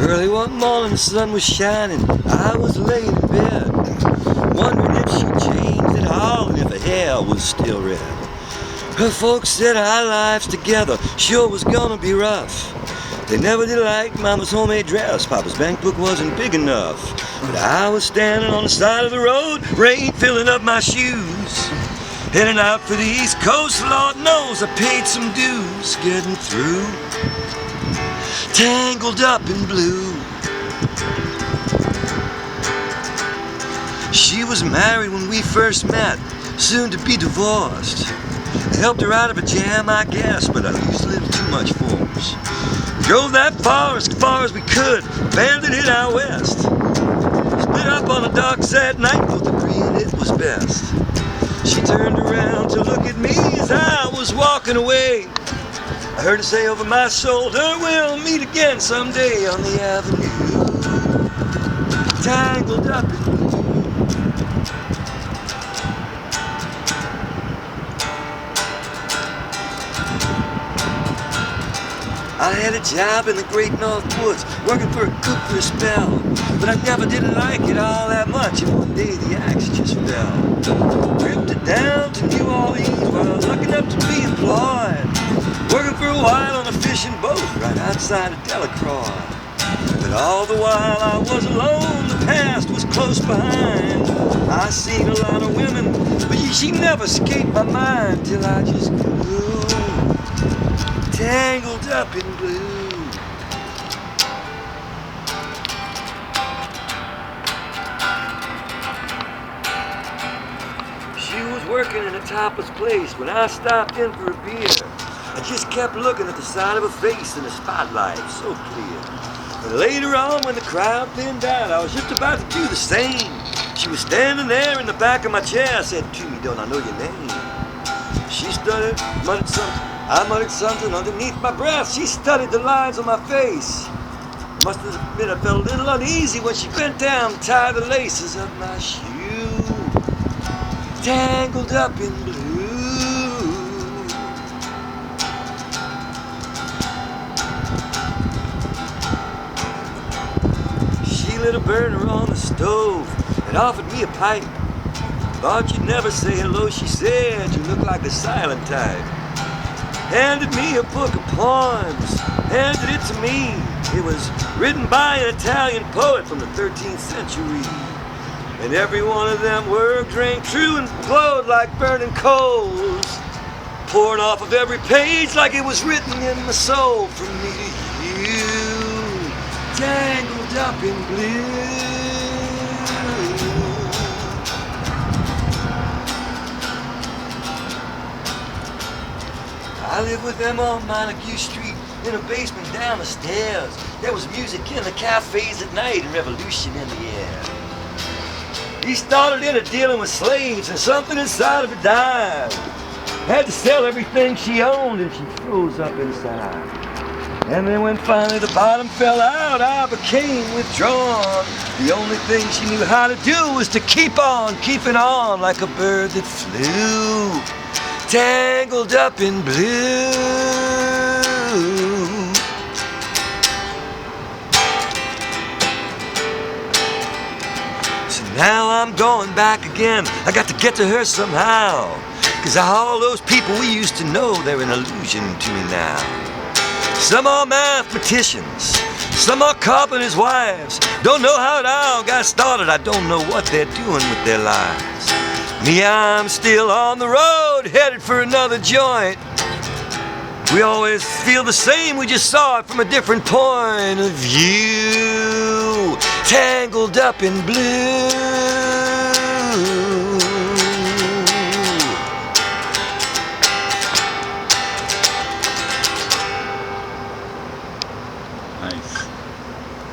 Early one morning the sun was shining, I was laying in bed, wondering if she'd changed at all and if her hair was still red. Her folks said our lives together sure was gonna be rough. They never did like Mama's homemade dress, Papa's bank book wasn't big enough. But I was standing on the side of the road, rain filling up my shoes. Heading out for the East Coast, Lord knows I paid some dues. Getting through, tangled up in blue. She was married when we first met, soon to be divorced. I helped her out of a jam, I guess, but I used a little too much force. Drove that far as we could, abandoned it out west. Split up on the docks at night, both agreeing it was best. She turned around to look at me as I was walking away. I heard her say over my shoulder, we'll meet again someday on the avenue. Tangled up in blue. I had a job in the great North Woods, working for a cook for a spell. But I never did like it all that much, and one day the axe just fell. Drifted down to New Orleans where I was lucky enough to be employed. Working for a while on a fishing boat right outside of Delacroix. But all the while I was alone, the past was close behind. I seen a lot of women, but she never escaped my mind till I just grew tangled up in blue. She was working in a topless place when I stopped in for a beer. I just kept looking at the side of her face in the spotlight, so clear. But later on, when the crowd thinned out, I was just about to do the same. She was standing there in the back of my chair, said to me, "Don't I know your name?" She stuttered, muttered something. I muttered something underneath my breath. She studied the lines on my face. Must admit I felt a little uneasy when she bent down and tied the laces of my shoe. Tangled up in blue. She lit a burner on the stove and offered me a pipe. Thought you'd never say hello, she said. You look like a silent type. Handed me a book of poems, handed it to me. It was written by an Italian poet from the 13th century. And every one of them words rang true and glowed like burning coals, pouring off of every page like it was written in my soul from me to you, tangled up in blue. I lived with them on Montague Street, in a basement down the stairs. There was music in the cafes at night and revolution in the air. He started in dealing with slaves and something inside of her died. Had to sell everything she owned and she froze up inside. And then when finally the bottom fell out, I became withdrawn. The only thing she knew how to do was to keep on keeping on like a bird that flew. Tangled up in blue. So now I'm going back again. I got to get to her somehow. 'Cause all those people we used to know, they're an illusion to me now. Some are mathematicians, some are carpenters' wives. Don't know how it all got started. I don't know what they're doing with their lives. Me, I'm still on the road, headed for another joint. We always feel the same, we just saw it from a different point of view. Tangled up in blue.